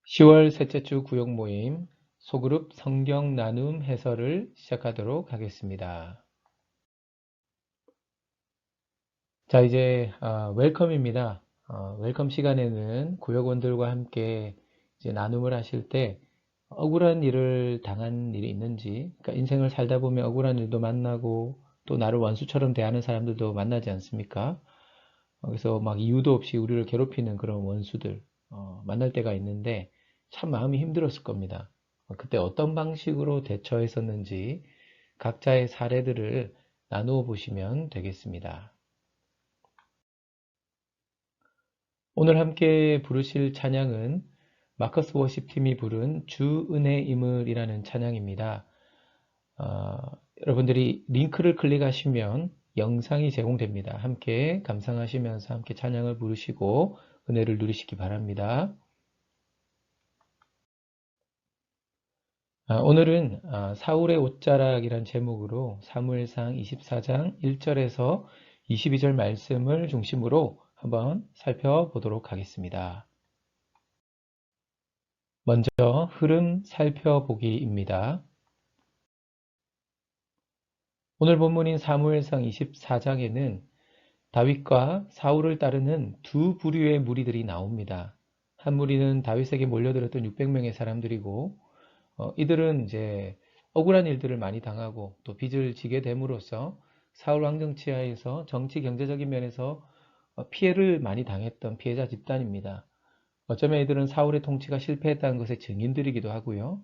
10월 셋째 주 구역 모임 소그룹 성경 나눔 해설을 시작하도록 하겠습니다. 자, 이제 웰컴입니다. 웰컴 시간에는 구역원들과 함께 이제 나눔을 하실 때 억울한 일을 당한 일이 있는지, 그러니까 인생을 살다 보면 억울한 일도 만나고 또 나를 원수처럼 대하는 사람들도 만나지 않습니까? 그래서 막 이유도 없이 우리를 괴롭히는 그런 원수들 만날 때가 있는데 참 마음이 힘들었을 겁니다. 그때 어떤 방식으로 대처했었는지 각자의 사례들을 나누어 보시면 되겠습니다. 오늘 함께 부르실 찬양은 마커스 워십팀이 부른 주 은혜임을이라는 찬양입니다. 어, 여러분들이 링크를 클릭하시면 영상이 제공됩니다. 함께 감상하시면서 함께 찬양을 부르시고 은혜를 누리시기 바랍니다. 오늘은 사울의 옷자락이란 제목으로 사무엘상 24장 1절에서 22절 말씀을 중심으로 한번 살펴보도록 하겠습니다. 먼저 흐름 살펴보기입니다. 오늘 본문인 사무엘상 24장에는 다윗과 사울을 따르는 두 부류의 무리들이 나옵니다. 한 무리는 다윗에게 몰려들었던 600명의 사람들이고 이들은 이제 억울한 일들을 많이 당하고 또 빚을 지게 됨으로써 사울 왕정 치하에서 정치 경제적인 면에서 피해를 많이 당했던 피해자 집단입니다. 어쩌면 이들은 사울의 통치가 실패했다는 것의 증인들이기도 하고요.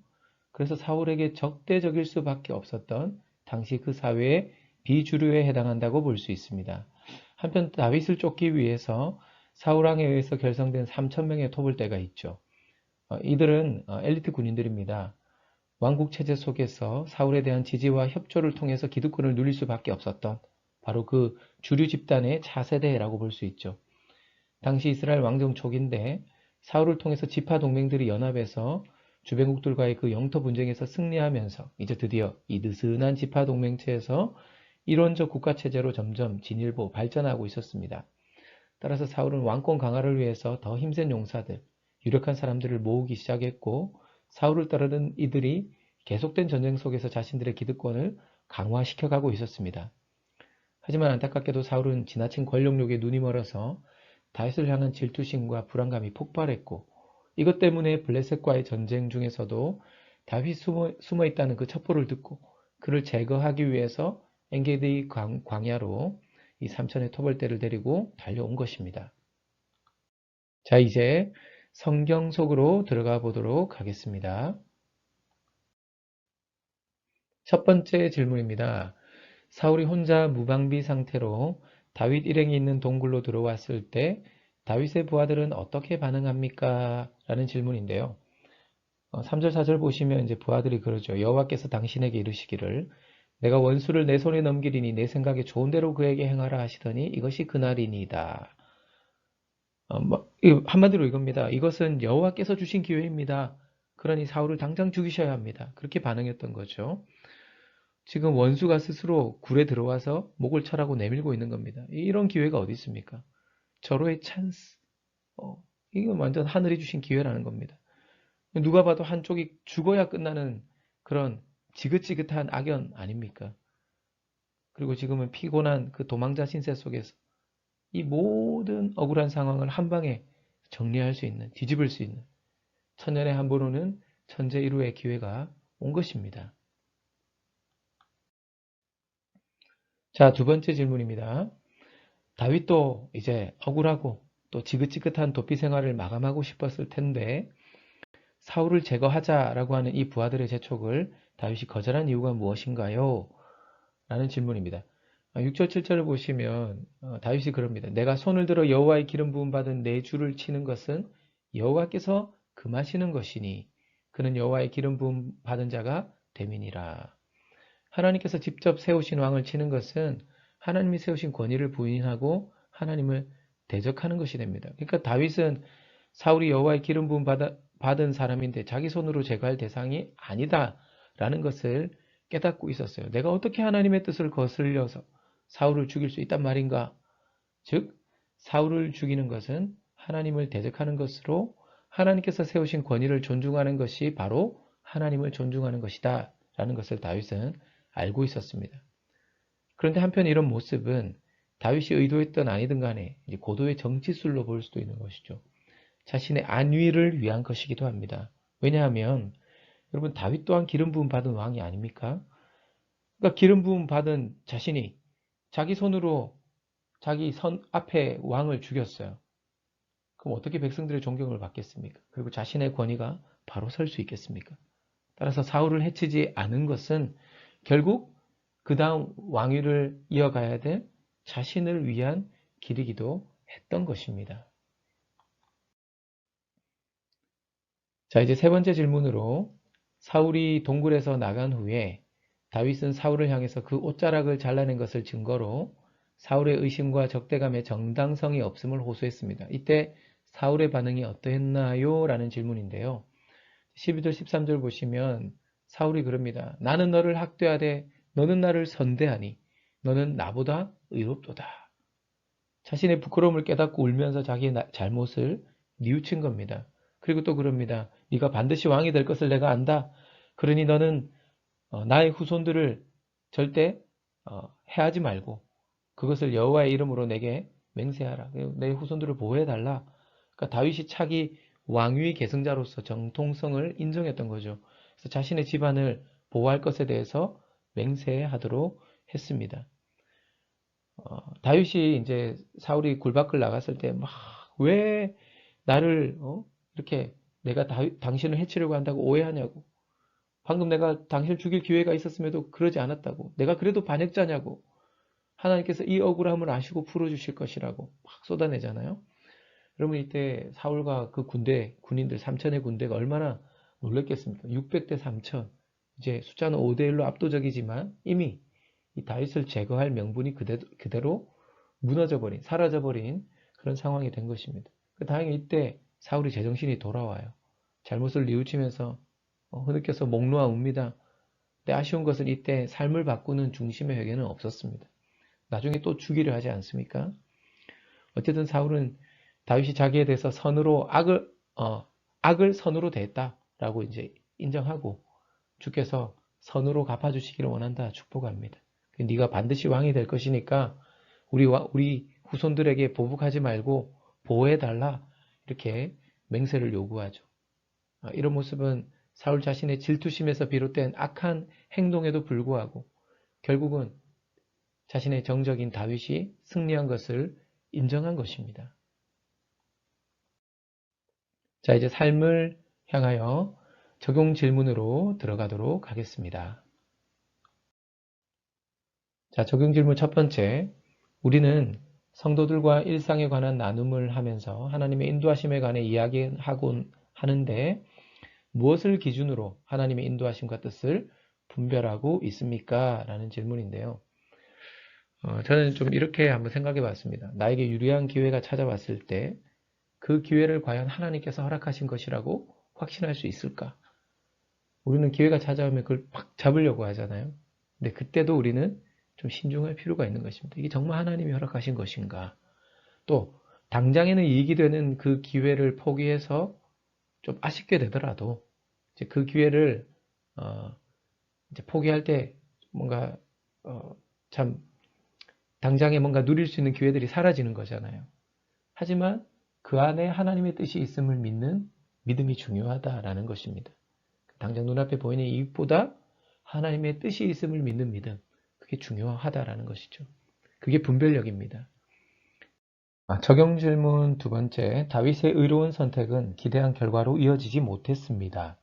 그래서 사울에게 적대적일 수밖에 없었던 당시 그 사회의 비주류에 해당한다고 볼 수 있습니다. 한편 다윗을 쫓기 위해서 사울 왕에 의해서 결성된 3,000명의 토벌대가 있죠. 이들은 엘리트 군인들입니다. 왕국 체제 속에서 사울에 대한 지지와 협조를 통해서 기득권을 누릴 수밖에 없었던 바로 그 주류 집단의 차세대라고 볼 수 있죠. 당시 이스라엘 왕정 초기인데 사울을 통해서 지파 동맹들이 연합해서 주변국들과의 그 영토 분쟁에서 승리하면서 이제 드디어 이 느슨한 지파 동맹체에서 이론적 국가 체제로 점점 진일보 발전하고 있었습니다. 따라서 사울은 왕권 강화를 위해서 더 힘센 용사들, 유력한 사람들을 모으기 시작했고 사울을 따르는 이들이 계속된 전쟁 속에서 자신들의 기득권을 강화시켜가고 있었습니다. 하지만 안타깝게도 사울은 지나친 권력욕에 눈이 멀어서 다윗을 향한 질투심과 불안감이 폭발했고 이것 때문에 블레셋과의 전쟁 중에서도 다윗이 숨어 있다는 그 첩보를 듣고 그를 제거하기 위해서 엔게디 광야로 이 삼천의 토벌대를 데리고 달려온 것입니다. 자, 이제 성경 속으로 들어가 보도록 하겠습니다. 첫 번째 질문입니다. 사울이 혼자 무방비 상태로 다윗 일행이 있는 동굴로 들어왔을 때 다윗의 부하들은 어떻게 반응합니까? 라는 질문인데요. 3절, 4절 보시면 이제 부하들이 그러죠. 여호와께서 당신에게 이르시기를 내가 원수를 내 손에 넘기리니 내 생각에 좋은 대로 그에게 행하라 하시더니 이것이 그날이니이다. 한마디로 이겁니다. 이것은 여호와께서 주신 기회입니다. 그러니 사울을 당장 죽이셔야 합니다. 그렇게 반응했던 거죠. 지금 원수가 스스로 굴에 들어와서 목을 철하고 내밀고 있는 겁니다. 이런 기회가 어디 있습니까? 절호의 찬스. 이건 완전 하늘이 주신 기회라는 겁니다. 누가 봐도 한쪽이 죽어야 끝나는 그런 지긋지긋한 악연 아닙니까? 그리고 지금은 피곤한 그 도망자 신세 속에서 이 모든 억울한 상황을 한 방에 정리할 수 있는, 뒤집을 수 있는 천년에 한 번 오는 천재일우의 기회가 온 것입니다. 자, 두 번째 질문입니다. 다윗도 이제 억울하고 또 지긋지긋한 도피 생활을 마감하고 싶었을 텐데 사울을 제거하자라고 하는 이 부하들의 재촉을 다윗이 거절한 이유가 무엇인가요? 라는 질문입니다. 6절, 7절을 보시면 다윗이 그럽니다. 내가 손을 들어 여호와의 기름 부음 받은 내 주를 치는 것은 여호와께서 금하시는 것이니 그는 여호와의 기름 부음 받은 자가 됨이니라. 하나님께서 직접 세우신 왕을 치는 것은 하나님이 세우신 권위를 부인하고 하나님을 대적하는 것이 됩니다. 그러니까 다윗은 사울이 여호와의 기름 부음 받은 사람인데 자기 손으로 제거할 대상이 아니다라는 것을 깨닫고 있었어요. 내가 어떻게 하나님의 뜻을 거슬려서 사울을 죽일 수 있단 말인가? 즉 사울을 죽이는 것은 하나님을 대적하는 것으로 하나님께서 세우신 권위를 존중하는 것이 바로 하나님을 존중하는 것이다 라는 것을 다윗은 알고 있었습니다. 그런데 한편 이런 모습은 다윗이 의도했던 아니든 간에 고도의 정치술로 볼 수도 있는 것이죠. 자신의 안위를 위한 것이기도 합니다. 왜냐하면 여러분 다윗 또한 기름 부음 받은 왕이 아닙니까? 그러니까 기름 부음 받은 자신이 자기 손으로 자기 선 앞에 왕을 죽였어요. 그럼 어떻게 백성들의 존경을 받겠습니까? 그리고 자신의 권위가 바로 설 수 있겠습니까? 따라서 사울을 해치지 않은 것은 결국 그 다음 왕위를 이어가야 될 자신을 위한 길이기도 했던 것입니다. 자, 이제 세 번째 질문으로 사울이 동굴에서 나간 후에 다윗은 사울을 향해서 그 옷자락을 잘라낸 것을 증거로 사울의 의심과 적대감에 정당성이 없음을 호소했습니다. 이때 사울의 반응이 어떠했나요? 라는 질문인데요. 12절 13절 보시면 사울이 그럽니다. 나는 너를 학대하되 너는 나를 선대하니 너는 나보다 의롭도다. 자신의 부끄러움을 깨닫고 울면서 자기의 잘못을 뉘우친 겁니다. 그리고 또 그럽니다. 네가 반드시 왕이 될 것을 내가 안다. 그러니 너는 나의 후손들을 절대 해하지 말고 그것을 여호와의 이름으로 내게 맹세하라. 내 후손들을 보호해달라. 그러니까 다윗이 차기 왕위 계승자로서 정통성을 인정했던 거죠. 그래서 자신의 집안을 보호할 것에 대해서 맹세하도록 했습니다. 다윗이 이제 사울이 굴 밖을 나갔을 때 막 왜 나를 이렇게 내가 당신을 해치려고 한다고 오해하냐고. 방금 내가 당신을 죽일 기회가 있었음에도 그러지 않았다고. 내가 그래도 반역자냐고. 하나님께서 이 억울함을 아시고 풀어주실 것이라고 막 쏟아내잖아요. 그러면 이때 사울과 그 군인들 3천의 군대가 얼마나 놀랬겠습니까? 600대 3천. 이제 숫자는 5대 1로 압도적이지만 이미 이 다윗을 제거할 명분이 그대로 무너져버린, 사라져버린 그런 상황이 된 것입니다. 다행히 이때 사울이 제정신이 돌아와요. 잘못을 뉘우치면서 흐느껴서 목 놓아 웁니다. 근데 아쉬운 것은 이때 삶을 바꾸는 중심의 회개는 없었습니다. 나중에 또 죽이려 하지 않습니까? 어쨌든 사울은 다윗이 자기에 대해서 악을 선으로 대했다라고 이제 인정하고 주께서 선으로 갚아주시기를 원한다 축복합니다. 네가 반드시 왕이 될 것이니까 우리 후손들에게 보복하지 말고 보호해달라 이렇게 맹세를 요구하죠. 이런 모습은 사울 자신의 질투심에서 비롯된 악한 행동에도 불구하고 결국은 자신의 정적인 다윗이 승리한 것을 인정한 것입니다. 자, 이제 삶을 향하여 적용 질문으로 들어가도록 하겠습니다. 자, 적용 질문 첫 번째. 우리는 성도들과 일상에 관한 나눔을 하면서 하나님의 인도하심에 관해 이야기하곤 하는데 무엇을 기준으로 하나님의 인도하심과 뜻을 분별하고 있습니까? 라는 질문인데요. 저는 좀 이렇게 한번 생각해 봤습니다. 나에게 유리한 기회가 찾아왔을 때 그 기회를 과연 하나님께서 허락하신 것이라고 확신할 수 있을까? 우리는 기회가 찾아오면 그걸 팍 잡으려고 하잖아요. 근데 그때도 우리는 좀 신중할 필요가 있는 것입니다. 이게 정말 하나님이 허락하신 것인가? 또 당장에는 이익이 되는 그 기회를 포기해서 좀 아쉽게 되더라도 이제 그 기회를 이제 포기할 때 뭔가 참 당장에 뭔가 누릴 수 있는 기회들이 사라지는 거잖아요. 하지만 그 안에 하나님의 뜻이 있음을 믿는 믿음이 중요하다라는 것입니다. 당장 눈앞에 보이는 이익보다 하나님의 뜻이 있음을 믿는 믿음, 그게 중요하다라는 것이죠. 그게 분별력입니다. 적용 질문 두 번째, 다윗의 의로운 선택은 기대한 결과로 이어지지 못했습니다.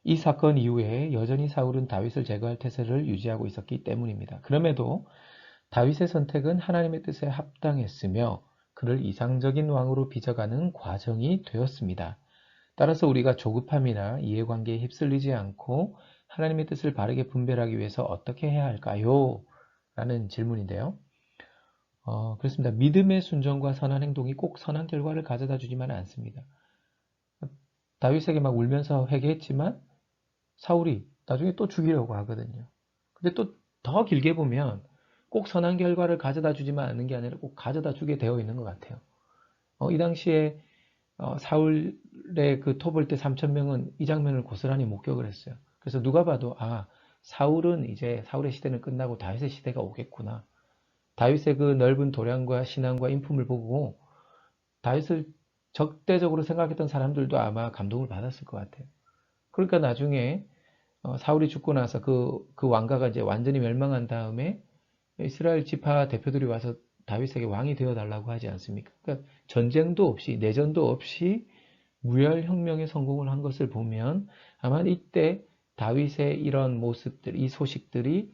이 사건 이후에 여전히 사울은 다윗을 제거할 태세를 유지하고 있었기 때문입니다. 그럼에도 다윗의 선택은 하나님의 뜻에 합당했으며 그를 이상적인 왕으로 빚어가는 과정이 되었습니다. 따라서 우리가 조급함이나 이해관계에 휩쓸리지 않고 하나님의 뜻을 바르게 분별하기 위해서 어떻게 해야 할까요? 라는 질문인데요. 그렇습니다. 믿음의 순종과 선한 행동이 꼭 선한 결과를 가져다 주지만 않습니다. 다윗에게 막 울면서 회개했지만 사울이 나중에 또 죽이려고 하거든요. 근데 또 더 길게 보면 꼭 선한 결과를 가져다 주지만 않는 게 아니라 꼭 가져다 주게 되어 있는 것 같아요. 이 당시에 사울의 그 토벌 때 3,000명은 이 장면을 고스란히 목격을 했어요. 그래서 누가 봐도 사울은 이제 사울의 시대는 끝나고 다윗의 시대가 오겠구나. 다윗의 그 넓은 도량과 신앙과 인품을 보고 다윗을 적대적으로 생각했던 사람들도 아마 감동을 받았을 것 같아요. 그러니까 나중에 사울이 죽고 나서 그 왕가가 이제 완전히 멸망한 다음에 이스라엘 지파 대표들이 와서 다윗에게 왕이 되어 달라고 하지 않습니까? 그러니까 전쟁도 없이 내전도 없이 무혈혁명에 성공을 한 것을 보면 아마 이때 다윗의 이런 모습들, 이 소식들이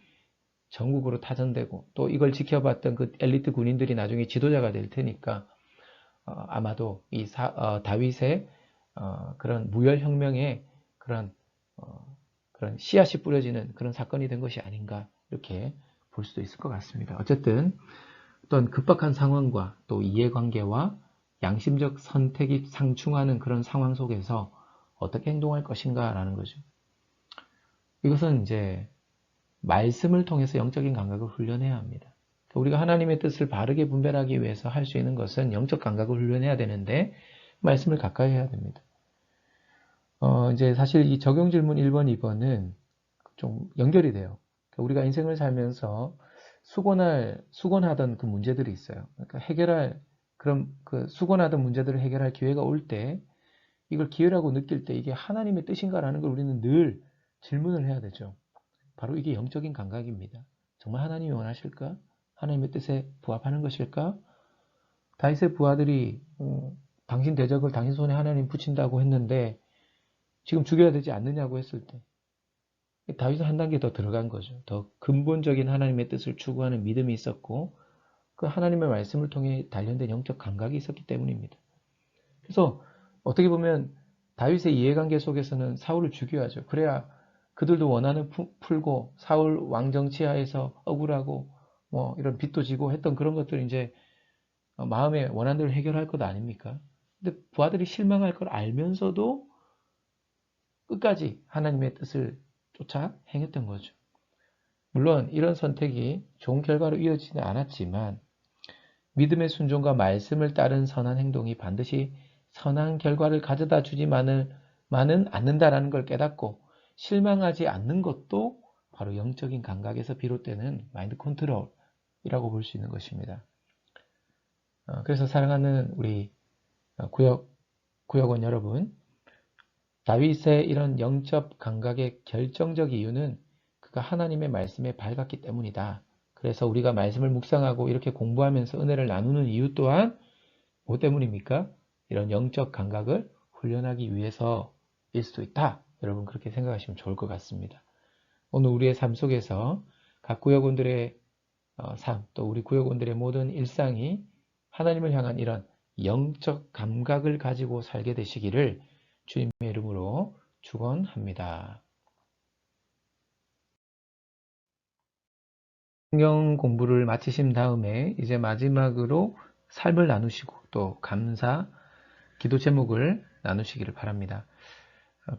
전국으로 타전되고 또 이걸 지켜봤던 그 엘리트 군인들이 나중에 지도자가 될 테니까 아마도 다윗의 그런 무혈혁명의 그런 그런 씨앗이 뿌려지는 그런 사건이 된 것이 아닌가 이렇게 볼 수도 있을 것 같습니다. 어쨌든 어떤 급박한 상황과 또 이해관계와 양심적 선택이 상충하는 그런 상황 속에서 어떻게 행동할 것인가라는 거죠. 이것은 이제 말씀을 통해서 영적인 감각을 훈련해야 합니다. 우리가 하나님의 뜻을 바르게 분별하기 위해서 할 수 있는 것은 영적 감각을 훈련해야 되는데 말씀을 가까이 해야 됩니다. 이제 사실 이 적용 질문 1번, 2번은 좀 연결이 돼요. 우리가 인생을 살면서 수곤하던 그 문제들이 있어요. 그러니까 그럼 그 수곤하던 문제들을 해결할 기회가 올 때, 이걸 기회라고 느낄 때 이게 하나님의 뜻인가라는 걸 우리는 늘 질문을 해야 되죠. 바로 이게 영적인 감각입니다. 정말 하나님이 원하실까? 하나님의 뜻에 부합하는 것일까? 다윗의 부하들이 당신 대적을 당신 손에 하나님 붙인다고 했는데 지금 죽여야 되지 않느냐고 했을 때 다윗은 한 단계 더 들어간 거죠. 더 근본적인 하나님의 뜻을 추구하는 믿음이 있었고 그 하나님의 말씀을 통해 단련된 영적 감각이 있었기 때문입니다. 그래서 어떻게 보면 다윗의 이해관계 속에서는 사울을 죽여야죠. 그래야 그들도 원한을 풀고 사울 왕정 치하에서 억울하고 뭐 이런 빚도 지고 했던 그런 것들 이제 마음의 원한들을 해결할 것 아닙니까? 근데 부하들이 실망할 걸 알면서도 끝까지 하나님의 뜻을 쫓아 행했던 거죠. 물론 이런 선택이 좋은 결과로 이어지지 않았지만 믿음의 순종과 말씀을 따른 선한 행동이 반드시 선한 결과를 가져다 주지만은 않는다라는 걸 깨닫고 실망하지 않는 것도 바로 영적인 감각에서 비롯되는 마인드 컨트롤이라고 볼 수 있는 것입니다. 그래서 사랑하는 우리 구역원 여러분, 다윗의 이런 영적 감각의 결정적 이유는 그가 하나님의 말씀에 밝았기 때문이다. 그래서 우리가 말씀을 묵상하고 이렇게 공부하면서 은혜를 나누는 이유 또한 뭐 때문입니까? 이런 영적 감각을 훈련하기 위해서일 수도 있다. 여러분 그렇게 생각하시면 좋을 것 같습니다. 오늘 우리의 삶 속에서 각 구역원들의 삶, 또 우리 구역원들의 모든 일상이 하나님을 향한 이런 영적 감각을 가지고 살게 되시기를 주님의 이름으로 축원합니다. 성경 공부를 마치신 다음에 이제 마지막으로 삶을 나누시고 또 감사, 기도 제목을 나누시기를 바랍니다.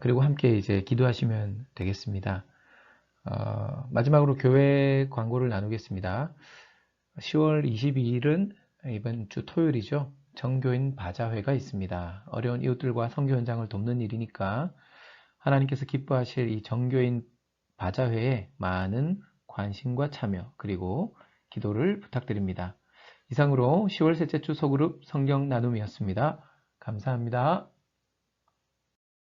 그리고 함께 이제 기도하시면 되겠습니다. 마지막으로 교회 광고를 나누겠습니다. 10월 22일은 이번 주 토요일이죠. 정교인 바자회가 있습니다. 어려운 이웃들과 선교 현장을 돕는 일이니까 하나님께서 기뻐하실 이 정교인 바자회에 많은 관심과 참여 그리고 기도를 부탁드립니다. 이상으로 10월 셋째 주 소그룹 성경 나눔이었습니다. 감사합니다.